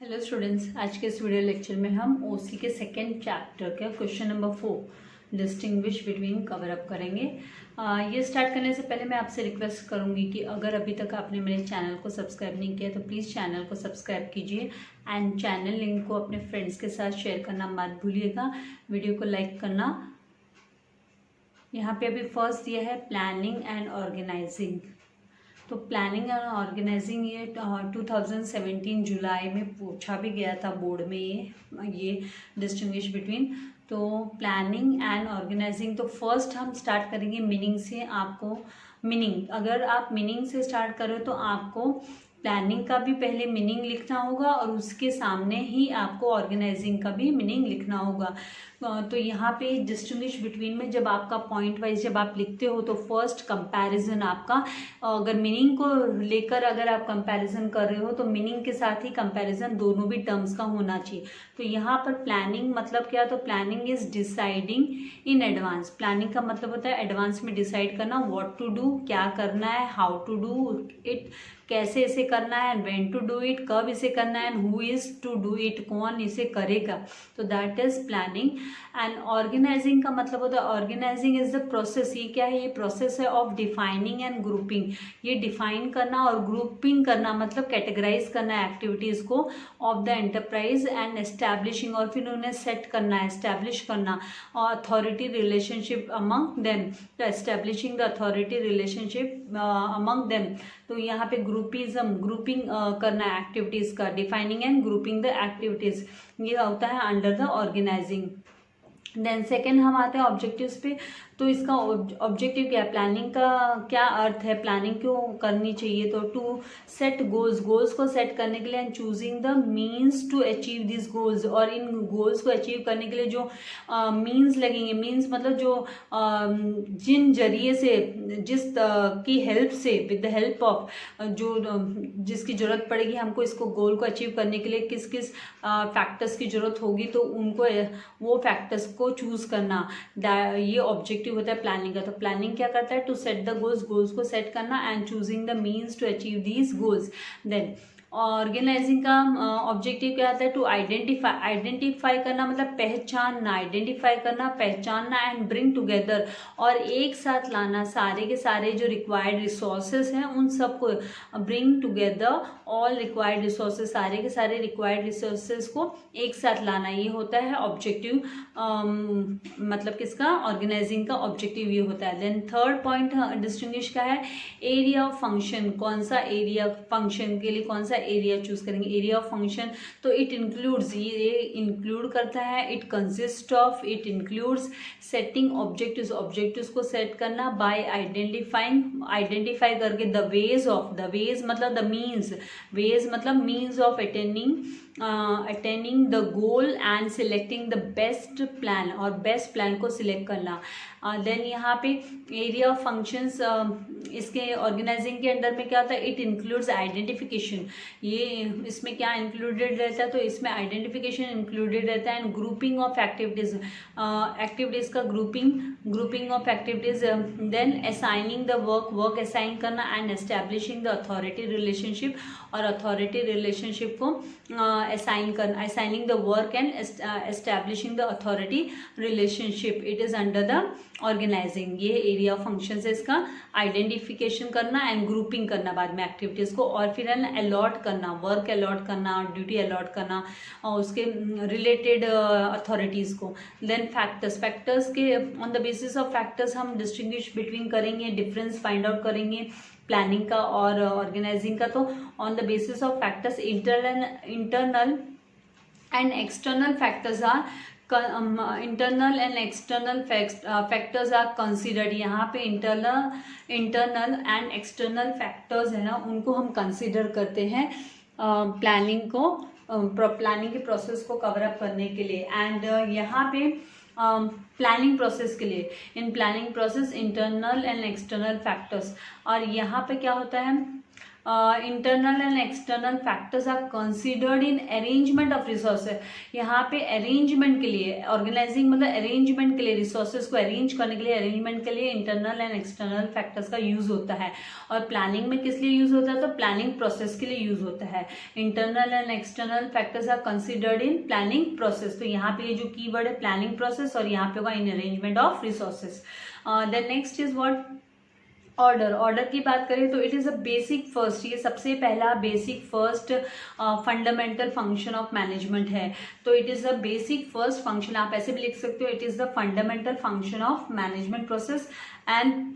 Hello students, आज के इस वीडियो लेक्चर में हम ओसी के सेकेंड चैप्टर का question number 4 distinguish between cover up करेंगे। ये स्टार्ट करने से पहले मैं आपसे रिक्वेस्ट करूंगी कि अगर अभी तक आपने मेरे चैनल को सब्सक्राइब नहीं किया तो प्लीज़ चैनल को सब्सक्राइब कीजिए एंड चैनल लिंक को अपने फ्रेंड्स के साथ शेयर करना मत भूलिएगा। वीडियो को लाइक करना। यहाँ पे अभी फर्स्ट दिया है प्लानिंग एंड ऑर्गेनाइजिंग। तो प्लानिंग एंड ऑर्गेनाइजिंग ये 2017 जुलाई में पूछा भी गया था बोर्ड में। ये डिस्टिंग्विश बिटवीन तो प्लानिंग एंड ऑर्गेनाइजिंग। तो फर्स्ट हम स्टार्ट करेंगे मीनिंग से। आपको मीनिंग, अगर आप मीनिंग से स्टार्ट करो तो आपको प्लानिंग का भी पहले मीनिंग लिखना होगा और उसके सामने ही आपको ऑर्गेनाइजिंग का भी मीनिंग लिखना होगा। तो यहाँ पे डिस्टिंग्विश बिटवीन में जब आपका पॉइंट वाइज जब आप लिखते हो तो फर्स्ट कंपैरिजन आपका, अगर मीनिंग को लेकर अगर आप कंपैरिजन कर रहे हो तो मीनिंग के साथ ही कंपैरिजन दोनों भी टर्म्स का होना चाहिए। तो यहाँ पर प्लानिंग मतलब क्या, तो planning is deciding in advance. Planning का मतलब होता है एडवांस में डिसाइड करना, व्हाट टू डू, क्या करना है, हाउ टू डू इट, कैसे इसे करना है, व्हेन टू डू इट, कब इसे करना है, who is to do it, कौन इसे करेगा। तो that is planning. And organising का मतलब होता है ऑर्गेनाइजिंग इज द प्रोसेस। ये क्या है, ये प्रोसेस है ऑफ डिफाइनिंग एंड ग्रुपिंग। ये डिफाइन करना और ग्रुपिंग करना मतलब कैटेगराइज करना एक्टिविटीज को of the enterprise and establishing, और फिर उन्हें सेट करना, एस्टैब्लिश करना अथॉरिटी रिलेशनशिप अमंग देम। तो establishing the authority relationship among them. तो यहाँ पे ग्रुपिंग करना एक्टिविटीज का, defining and grouping the activities, ये होता है under the organising. Then second हम आते हैं ऑब्जेक्टिव्स पे। तो इसका ऑब्जेक्टिव क्या है, प्लानिंग का क्या अर्थ है, प्लानिंग क्यों करनी चाहिए। तो टू सेट गोल्स, गोल्स को सेट करने के लिए and choosing the means to achieve this goals, और इन गोल्स को अचीव करने के लिए जो मीन्स लगेंगे, मीन्स मतलब जो जिन जरिए से, की हेल्प से, विद द हेल्प ऑफ, जो जिसकी जरूरत पड़ेगी हमको इसको गोल को अचीव करने के लिए, किस किस फैक्टर्स की जरूरत होगी, तो उनको वो फैक्टर्स को चूज करना, ये ऑब्जेक्टिव होता है प्लानिंग का। तो प्लानिंग क्या करता है, to set the goals, goals को सेट करना and choosing the means to achieve these goals. Then organising का ऑब्जेक्टिव क्या आता है, टू आइडेंटिफाई, आइडेंटिफाई करना मतलब पहचानना, आइडेंटिफाई करना, पहचानना एंड ब्रिंग टुगेदर, और एक साथ लाना सारे के सारे जो रिक्वायर्ड रिसोर्सेज हैं उन सबको, bring together all required resources, सारे के सारे रिक्वायर्ड रिसोर्सेज को एक साथ लाना, ये होता है ऑब्जेक्टिव। मतलब किसका, ऑर्गेनाइजिंग का ऑब्जेक्टिव ये होता है। देन थर्ड पॉइंट डिस्टिंग्विश का है एरिया ऑफ फंक्शन। कौन सा एरिया, फंक्शन के लिए कौन सा एरिया चूज करेंगे, एरिया ऑफ फंक्शन। तो इट इंक्लूड्स, ये इंक्लूड करता है, it consist of, it includes setting objectives, objectives को सेट करना बाय आइडेंटिफाइंग, आइडेंटिफाई करके the ways of, the ways मतलब द मीन्स, वेज मतलब means of attaining the goal and selecting the best plan, और best plan को select करना। Then यहाँ पे एरिया ऑफ फंक्शंस, इसके ऑर्गेनाइजिंग के अंडर में क्या होता है, इट इंक्लूड्स आइडेंटिफिकेशन। ये इसमें क्या इंक्लूडेड रहता है, तो इसमें आइडेंटिफिकेशन इंक्लूडेड रहता है and grouping of activities, activities का grouping of activities. Then assigning the work, work assign करना and establishing the authority relationship, और अथॉरिटी रिलेशनशिप को असाइन करना, assigning the work and establishing the authority relationship, it is under the organizing. ये area of function है, इसका identification करना and grouping करना बाद में एक्टिविटीज को, और फिर अलॉट करना, वर्क अलॉट करना, ड्यूटी अलॉट करना, और उसके रिलेटेड अथॉरिटीज को। देन फैक्टर्स, फैक्टर्स के on the basis of factors हम डिस्टिंग्विश बिटवीन करेंगे, डिफरेंस फाइंड आउट करेंगे प्लानिंग का और ऑर्गेनाइजिंग का। तो on the basis of factors internal and external factors are, internal and external factors are considered. यहाँ पे इंटरनल एंड एक्सटर्नल फैक्टर्स है ना, उनको हम कंसिडर करते हैं प्लानिंग को, प्लानिंग के प्रोसेस को कवर अप करने के लिए। एंड यहाँ पे प्लानिंग प्रोसेस के लिए, in planning process internal and external factors, और यहाँ पे क्या होता है, internal and external factors are considered in arrangement of resources. यहाँ पे अरेंजमेंट के लिए, ऑर्गेनाइजिंग मतलब अरेंजमेंट के लिए, रिसोर्सेज को अरेंज करने के लिए, अरेंजमेंट के लिए इंटरनल एंड एक्सटर्नल फैक्टर्स का यूज होता है। और प्लानिंग में किस लिए यूज होता है? तो प्लानिंग प्रोसेस के लिए यूज होता है। Internal and external factors are considered in planning process. तो यहाँ पे ये जो कीवर्ड है प्लानिंग प्रोसेस, और यहाँ पे होगा in arrangement of resources. Then next is what? Order. Order की बात करें तो it is a basic first, ये सबसे पहला basic first fundamental function of management है। तो it is a basic first function, आप ऐसे भी लिख सकते हो, it is the fundamental function of management process and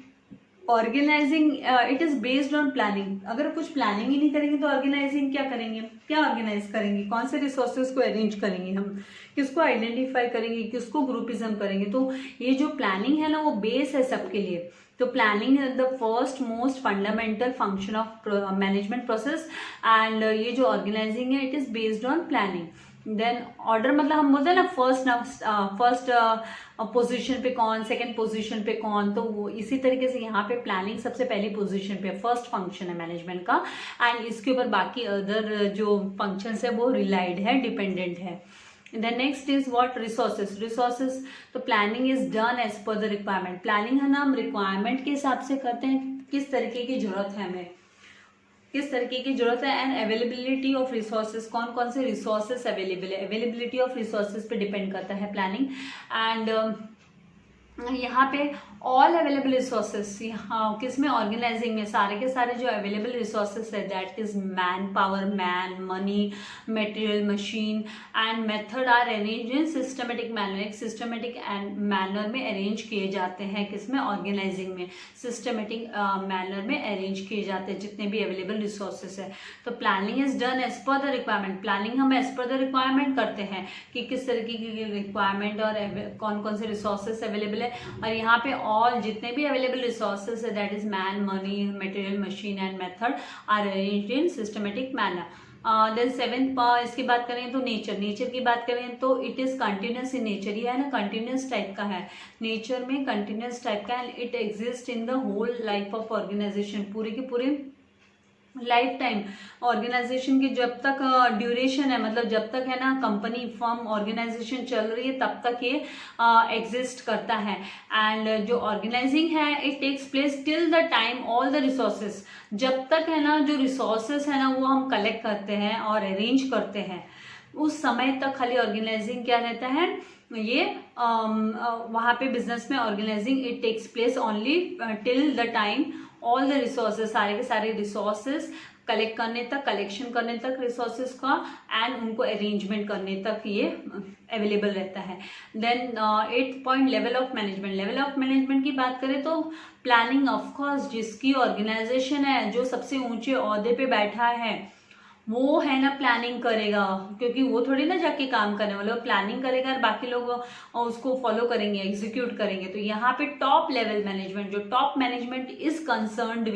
organizing it is based on planning. अगर कुछ प्लानिंग ही नहीं करेंगे तो ऑर्गेनाइजिंग क्या करेंगे? क्या ऑर्गेनाइज करेंगे? कौन से रिसोर्सेज को अरेंज करेंगे हम? किसको आइडेंटिफाई करेंगे? किसको ग्रुपिज्म करेंगे? तो ये जो प्लानिंग है ना, वो बेस है सबके लिए। तो planning is the first most fundamental function of management process and ये जो ऑर्गेनाइजिंग है it is based on planning. Then order मतलब हम बोलते हैं ना फर्स्ट पोजीशन पे कौन, सेकंड पोजीशन पे कौन, तो वो इसी तरीके से यहाँ पे प्लानिंग सबसे पहली पोजीशन पे, फर्स्ट फंक्शन है मैनेजमेंट का एंड इसके ऊपर बाकी अदर जो फंक्शंस है वो रिलाइड है, डिपेंडेंट है। Then next is what? Resources. Resources तो planning is done as per the requirement. Planning है ना हम रिक्वायरमेंट के हिसाब से करते हैं, किस तरीके की जरूरत है हमें, किस तरीके की जरूरत है एंड अवेलेबिलिटी ऑफ रिसोर्सेज, कौन कौन से रिसोर्सेज अवेलेबल है, अवेलेबिलिटी ऑफ रिसोर्सेज पे डिपेंड करता है प्लानिंग। एंड यहाँ पे ऑल अवेलेबल रिसोर्सेज, यहाँ किसमें? ऑर्गेनाइजिंग में सारे के सारे जो अवेलेबल रिसोर्सेज है that is man power, man, money, material, machine and method are arrange in systematic manner. एक सिस्टमेटिक मैनर में अरेंज किए जाते हैं, किसमें? ऑर्गेनाइजिंग में सिस्टमेटिक मैनर में अरेंज किए जाते हैं जितने भी अवेलेबल रिसोर्सेज है। तो planning is done as per the requirement. Planning हम एज पर द रिक्वायरमेंट करते हैं कि किस तरीके की रिक्वायरमेंट और कौन कौन से रिसोर्सेज अवेलेबल है। और यहाँ पे ऑल जितने भी अवेलेबल रिसोर्सेज है that is man, money, material, machine and method are arranged in systematic manner. Then seventh इसकी बात करें तो नेचर। नेचर की बात करें तो it is continuous in nature. ये है ना कंटिन्यूस टाइप का है, नेचर में कंटिन्यूस टाइप का and it exist in the whole life of organisation. पूरे की पूरी लाइफ टाइम ऑर्गेनाइजेशन की जब तक ड्यूरेशन है, मतलब जब तक है ना कंपनी, फर्म, ऑर्गेनाइजेशन चल रही है तब तक ये एग्जिस्ट करता है। एंड जो ऑर्गेनाइजिंग है it takes place till the time all the resources, जब तक है ना जो रिसोर्सेज है ना वो हम कलेक्ट करते हैं और अरेंज करते हैं उस समय तक खाली ऑर्गेनाइजिंग क्या रहता है, ये वहाँ पे बिजनेस में organising it takes place only till the time all the resources, सारे के सारे रिसोर्सेज कलेक्ट करने तक, कलेक्शन करने तक रिसोर्सेज का एंड उनको अरेंजमेंट करने तक ये अवेलेबल रहता है। Then 8th point level of management. Level of management की बात करें तो प्लानिंग ऑफकोर्स जिसकी ऑर्गेनाइजेशन है, जो सबसे ऊंचे ओहदे पे बैठा है वो है ना प्लानिंग करेगा, क्योंकि वो थोड़ी ना जाके काम करने वाले, वो प्लानिंग करेगा और बाकी लोग उसको फॉलो करेंगे, एग्जीक्यूट करेंगे। तो यहाँ पे टॉप लेवल मैनेजमेंट, जो top management is concerned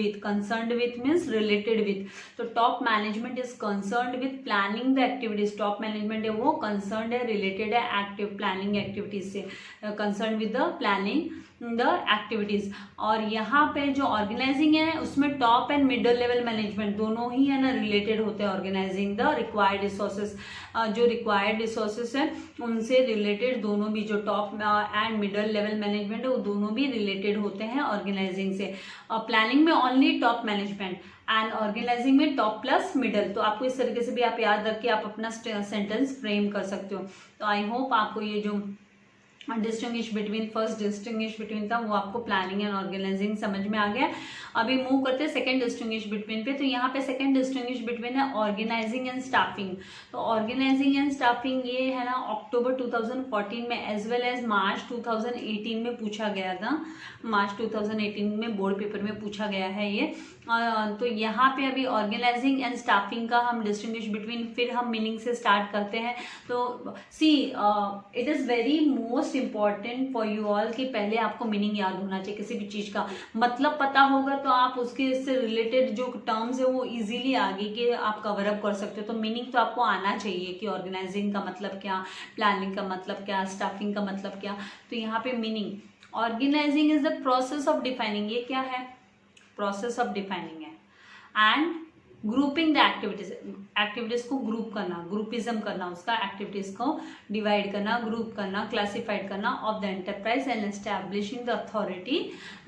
with means related with, तो top management is concerned with planning the activities. Top management है वो कंसर्न्ड है, रिलेटेड है एक्टिव प्लानिंग एक्टिविटीज से, concern with the planning the activities. और यहाँ पे जो ऑर्गेनाइजिंग है उसमें top and middle level management दोनों ही है ना रिलेटेड होते हैं। ऑर्गेनाइजिंग द रिक्वायर्ड रिसोर्सेज, जो रिक्वायर्ड रिसोर्सेज है उनसे रिलेटेड दोनों भी, जो top and middle level management है वो दोनों भी रिलेटेड होते हैं ऑर्गेनाइजिंग से। प्लानिंग में only top management and organising में टॉप प्लस मिडल। तो आपको इस तरीके से भी आप याद रख के आप अपना सेंटेंस फ्रेम कर सकते हो। तो आई होप आपको ये जो distinguish between, first distinguish between था वो आपको प्लानिंग एंड ऑर्गेनाइजिंग समझ में आ गया। अभी मूव करते हैं सेकंड डिस्टिंग्विश बिटवीन पे। तो यहाँ पे सेकंड डिस्टिंग्विश बिटवीन है ऑर्गेनाइजिंग एंड स्टाफिंग। तो ऑर्गेनाइजिंग एंड स्टाफिंग ये है ना अक्टूबर 2014 में एज वेल एज मार्च 2018 में पूछा गया था। मार्च 2018 में बोर्ड पेपर में पूछा गया है ये। तो यहाँ पे अभी ऑर्गेनाइजिंग एंड स्टाफिंग का हम डिस्टिंग्विश बिटवीन, फिर हम मीनिंग से स्टार्ट करते हैं। तो see it is very most important for you all कि पहले आपको मीनिंग याद होना चाहिए, किसी भी चीज़ का मतलब पता होगा तो आप उसके इससे रिलेटेड जो टर्म्स है वो इजीली आगे के आप कवर अप कर सकते हो। तो मीनिंग तो आपको आना चाहिए कि ऑर्गेनाइजिंग का मतलब क्या, प्लानिंग का मतलब क्या, स्टाफिंग का मतलब क्या। तो यहाँ पे meaning, organising is the process of defining, ये क्या है, प्रोसेस ऑफ डिफाइनिंग है, एंड ग्रुपिंग द एक्टिविटीज को ग्रुप करना, ग्रुपिज्म करना, उसका एक्टिविटीज को डिवाइड करना, ग्रुप करना, क्लासिफाइड करना of the enterprise and establishing the authority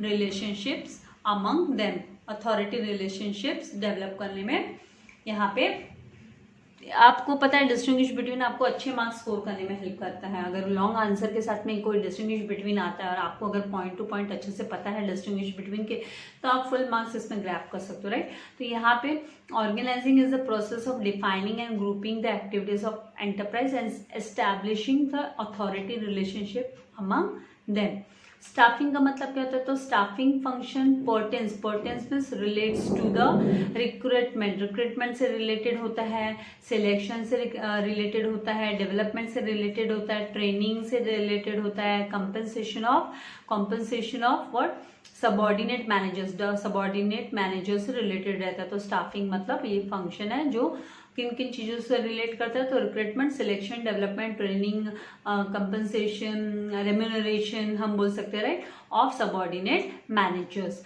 relationships among them. Authority relationships develop करने में यहाँ पे आपको पता है डिस्टिंग्विश बिटवीन आपको अच्छे मार्क्स स्कोर करने में हेल्प करता है। अगर लॉन्ग आंसर के साथ में कोई डिस्टिंग्विश बिटवीन आता है और आपको अगर पॉइंट टू पॉइंट अच्छे से पता है डिस्टिंग्विश बिटवीन के, तो आप फुल मार्क्स इसमें ग्रैब कर सकते हो, राइट। तो यहाँ पे organising is the process of defining and grouping the activities of enterprise and establishing the authority relationship among them. Staffing का मतलब क्या होता है, तो staffing function pertains means relates to the recruitment से रिलेटेड होता है, सिलेक्शन से रिलेटेड होता है, डेवलपमेंट से रिलेटेड होता है, ट्रेनिंग से रिलेटेड होता है, compensation of what subordinate managers से रिलेटेड रहता है। तो स्टाफिंग मतलब ये फंक्शन है जो किन किन चीज़ों से रिलेट करता है, तो recruitment, selection, development, training, compensation, remuneration हम बोल सकते हैं, राइट, ऑफ सबऑर्डिनेट मैनेजर्स।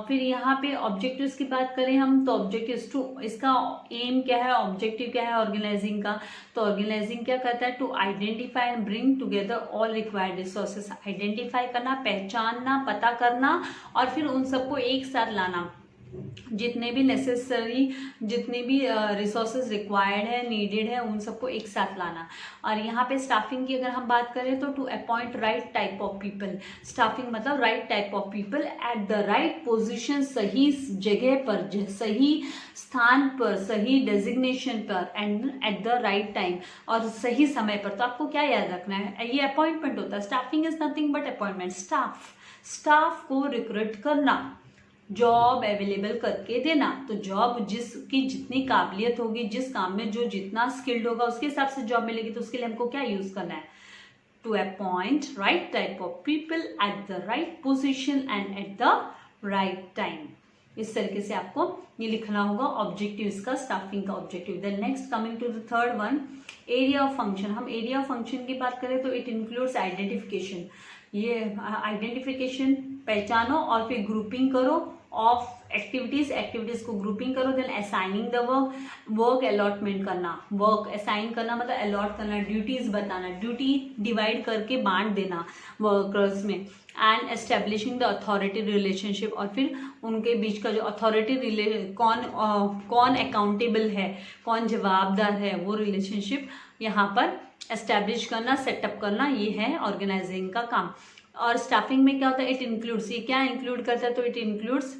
फिर यहाँ पे ऑब्जेक्टिव्स की बात करें हम, तो ऑब्जेक्टिव्स टू, इसका एम क्या है, ऑब्जेक्टिव क्या है ऑर्गेनाइजिंग का, तो ऑर्गेनाइजिंग क्या करता है, to identify and bring together all required resources. Identify करना, पहचानना, पता करना और फिर उन सबको एक साथ लाना, जितने भी नेसेसरी, जितने भी रिसोर्सेज रिक्वायर्ड है, नीडेड है, उन सबको एक साथ लाना। और यहाँ पे स्टाफिंग की अगर हम बात करें तो to appoint right type of people. Staffing मतलब right type of people at the right position, सही जगह पर, सही स्थान पर, सही डेजिग्नेशन पर and at the right time, और सही समय पर। तो आपको क्या याद रखना है, ये अपॉइंटमेंट होता है। Staffing is nothing but appointment. Staff को रिक्रूट करना, जॉब अवेलेबल करके देना। तो जॉब जिसकी जितनी काबिलियत होगी, जिस काम में जो जितना स्किल्ड होगा उसके हिसाब से जॉब मिलेगी। तो उसके लिए हमको क्या यूज करना है, to appoint right type of people at the right position and at the right time. इस तरीके से आपको ये लिखना होगा ऑब्जेक्टिव, इसका स्टाफिंग का objective. Then next coming to the third one, area of function. हम एरिया ऑफ फंक्शन की बात करें तो इट इंक्लूड्स आइडेंटिफिकेशन। ये आइडेंटिफिकेशन पहचानो और फिर ग्रुपिंग करो ऑफ एक्टिविटीज को ग्रुपिंग करो। Then assigning the work allotment करना, वर्क असाइन करना मतलब अलॉट करना, ड्यूटीज बताना, ड्यूटी डिवाइड करके बांट देना वर्कर्स में। And establishing the authority relationship, और फिर उनके बीच का जो अथॉरिटी कौन अकाउंटेबल है, कौन जवाबदार है, वो रिलेशनशिप यहाँ पर एस्टेब्लिश करना, सेटअप करना, ये है ऑर्गेनाइजिंग का काम। और स्टाफिंग में क्या होता है, इट इंक्लूड्स, ये क्या इंक्लूड करता है, तो इट इंक्लूड्स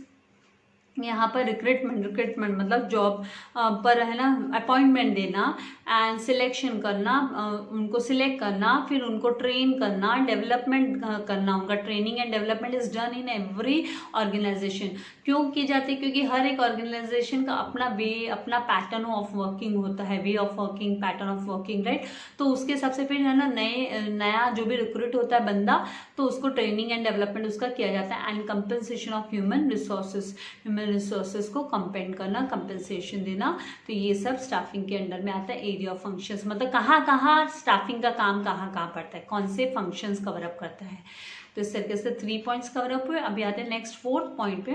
यहाँ पर रिक्रूटमेंट मतलब जॉब पर है ना, अपॉइंटमेंट देना एंड सिलेक्शन करना, उनको सिलेक्ट करना, फिर उनको ट्रेन करना, डेवलपमेंट करना। उनका training and development is done in every organisation. क्यों की जाती है, क्योंकि हर एक ऑर्गेनाइजेशन का अपना वे, अपना पैटर्न ऑफ वर्किंग होता है, way of working, pattern of working, right. तो उसके हिसाब से फिर है ना नया जो भी रिक्रूट होता है बंदा, तो उसको ट्रेनिंग एंड डेवलपमेंट उसका किया जाता है। And compensation of human resources को कंपेंड करना, कंपनसेशन देना। तो ये सब स्टाफिंग के अंडर में आता है। एरिया ऑफ फंक्शंस मतलब कहाँ स्टाफिंग का काम कहाँ पड़ता है, कौन से फंक्शंस कवर अप करता है। तो इस तरीके से 3 पॉइंट्स कवर अप हुए। अभी आते हैं नेक्स्ट 4th पॉइंट पे।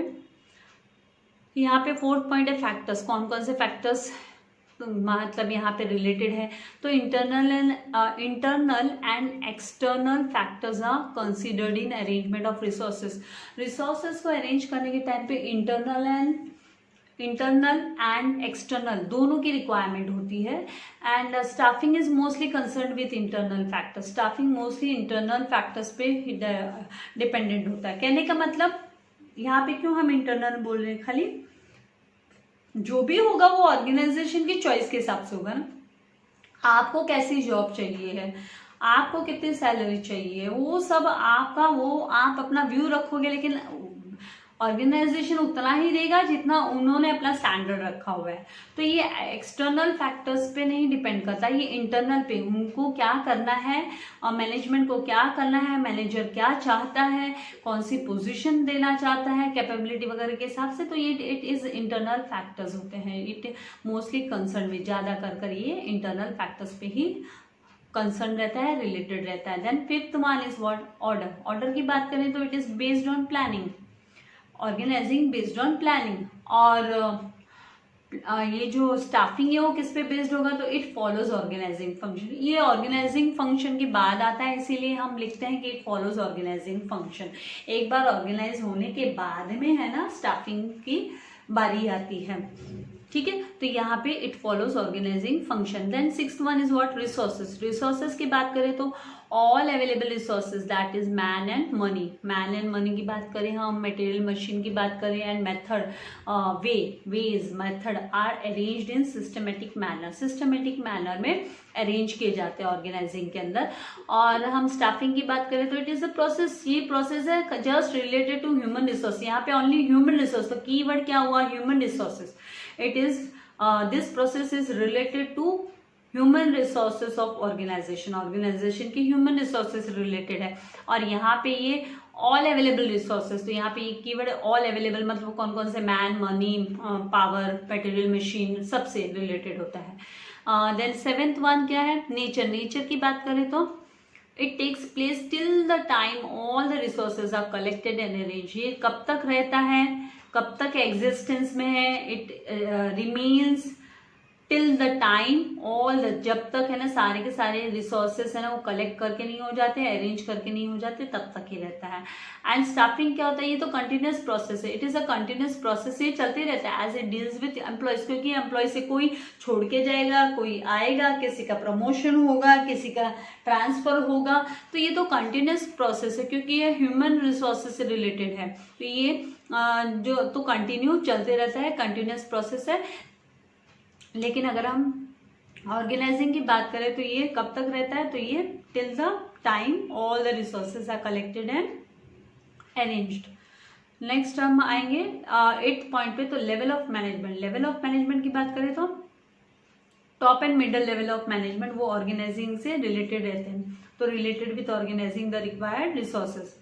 यहाँ पे 4th पॉइंट है फैक्टर्स। कौन से फैक्टर्स मतलब यहाँ पे रिलेटेड है, तो internal and external factors are considered in arrangement of resources को अरेंज करने के टाइम पे इंटरनल एंड एक्सटर्नल दोनों की रिक्वायरमेंट होती है। And staffing is mostly concern with internal factors. Staffing mostly internal factors पे डिपेंडेंट होता है। कहने का मतलब यहाँ पे क्यों हम इंटरनल बोल रहे हैं, खाली जो भी होगा वो ऑर्गेनाइजेशन की चॉइस के हिसाब से होगा ना। आपको कैसी जॉब चाहिए है, आपको कितनी सैलरी चाहिए, वो सब आपका, वो आप अपना व्यू रखोगे, लेकिन ऑर्गेनाइजेशन उतना ही देगा जितना उन्होंने अपना स्टैंडर्ड रखा हुआ है। तो ये एक्सटर्नल फैक्टर्स पे नहीं डिपेंड करता, ये इंटरनल पे, उनको क्या करना है और मैनेजमेंट को क्या करना है, मैनेजर क्या चाहता है, कौन सी पोजीशन देना चाहता है, कैपेबिलिटी वगैरह के हिसाब से। तो ये इट इज इंटरनल फैक्टर्स होते हैं। इट मोस्टली कंसर्न विद, ज़्यादा कर ये इंटरनल फैक्टर्स पे ही कंसर्न रहता है, रिलेटेड रहता है। Then 5th one is what, order की बात करें तो it is based on planning, organising based on planning. और ये जो स्टाफिंग है वो किस पे बेस्ड होगा, तो इट फॉलोज ऑर्गेनाइजिंग फंक्शन। ये ऑर्गेनाइजिंग फंक्शन के बाद आता है, इसीलिए हम लिखते हैं कि इट फॉलोज ऑर्गेनाइजिंग फंक्शन। एक बार ऑर्गेनाइज होने के बाद में है ना स्टाफिंग की बारी आती है, ठीक है। तो यहाँ पे it follows organising function. Then 6th one is what, resources. Resources की बात करें तो all available resources that is man and money. Man and money की बात करें हम, मटेरियल मशीन की बात करें, and method ways method are arranged in systematic manner. Systematic manner में अरेंज किए जाते हैं ऑर्गेनाइजिंग के अंदर। और हम स्टाफिंग की बात करें तो इट इज अ प्रोसेस। ये प्रोसेस है just related to human resource. यहाँ पे ओनली ह्यूमन रिसोर्स, तो कीवर्ड क्या हुआ, human resources. It is this process is related to human resources of organization। organization की human resources related है। और यहाँ पे ये all available resources, तो यहाँ पे ये कीवर्ड all available मतलब कौन कौन से, man, money, power, material, machine, सबसे रिलेटेड होता है। देन 7th वन क्या है, नेचर। नेचर की बात करें तो it takes place till the time all the resources are collected and arrange. ये कब तक रहता है, कब तक एग्जिस्टेंस में है, it remains till the time all the, जब तक है ना सारे के सारे रिसोर्सेस है ना वो कलेक्ट करके नहीं हो जाते, अरेंज करके नहीं हो जाते, तब तक ही रहता है। एंड स्टाफिंग क्या होता है, ये तो कंटिन्यूस प्रोसेस है। It is a continuous process, ये चलते रहता है as it deals with employees, क्योंकि एम्प्लॉय से कोई छोड़ के जाएगा, कोई आएगा, किसी का प्रमोशन होगा, किसी का ट्रांसफर होगा, तो ये तो कंटिन्यूस प्रोसेस है क्योंकि ये ह्यूमन रिसोर्सेज से रिलेटेड है। तो ये जो तो कंटिन्यू चलते रहता है, कंटिन्यूस प्रोसेस है। लेकिन अगर हम ऑर्गेनाइजिंग की बात करें तो ये कब तक रहता है, तो ये till the time all the resources are collected and arranged. Next हम आएंगे 8th पॉइंट पे, तो level of management. Level of management की बात करें तो top and middle level of management वो ऑर्गेनाइजिंग से रिलेटेड रहते हैं, तो related with organising the required resources.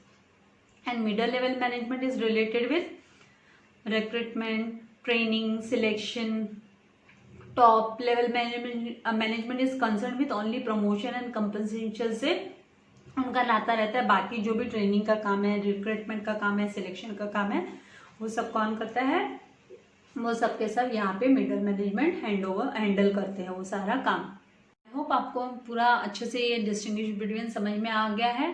And middle level management is related with recruitment, training, selection. Top level management is concern with only promotion and compensation से उनका नाता रहता है। बाकी जो भी ट्रेनिंग का काम है, रिक्रूटमेंट का काम है, सिलेक्शन का काम है, वो सब कौन करता है, वो सब के सब यहाँ पे मिडल मैनेजमेंट हैंडल करते हैं वो सारा काम। आई होप आपको पूरा अच्छे से ये डिस्टिंग्विश बिटवीन समझ में आ गया है।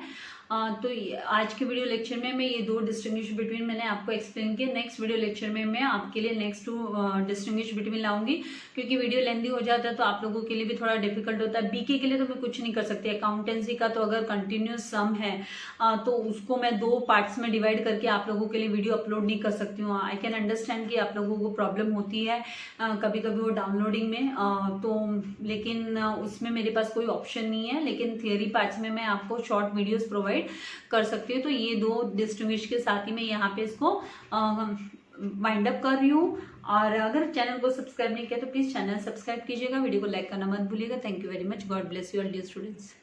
तो आज के वीडियो लेक्चर में मैं ये 2 डिस्टिंग्विश बिटवीन मैंने आपको एक्सप्लेन किया। नेक्स्ट वीडियो लेक्चर में मैं आपके लिए नेक्स्ट 2 डिस्टिंग्विश बिटवीन लाऊंगी, क्योंकि वीडियो लेंथी हो जाता है तो आप लोगों के लिए भी थोड़ा डिफिकल्ट होता है। बीके के लिए तो मैं कुछ नहीं कर सकती। अकाउंटेंसी का तो अगर कंटिन्यूस सम है तो उसको मैं 2 पार्ट्स में डिवाइड करके आप लोगों के लिए वीडियो अपलोड नहीं कर सकती हूँ। आई कैन अंडरस्टैंड कि आप लोगों को प्रॉब्लम होती है कभी कभी वो डाउनलोडिंग में, तो लेकिन उसमें मेरे पास कोई ऑप्शन नहीं है। लेकिन थियरी पार्ट्स में मैं आपको शॉर्ट वीडियोस प्रोवाइड कर सकती हूँ। तो ये 2 डिस्टिंग्विश के साथ ही मैं यहाँ पे इसको वाइंड अप कर रही हूँ। और अगर चैनल को सब्सक्राइब नहीं किया तो प्लीज चैनल सब्सक्राइब कीजिएगा, वीडियो को लाइक करना मत भूलिएगा। Thank you very much, God bless you all dear students.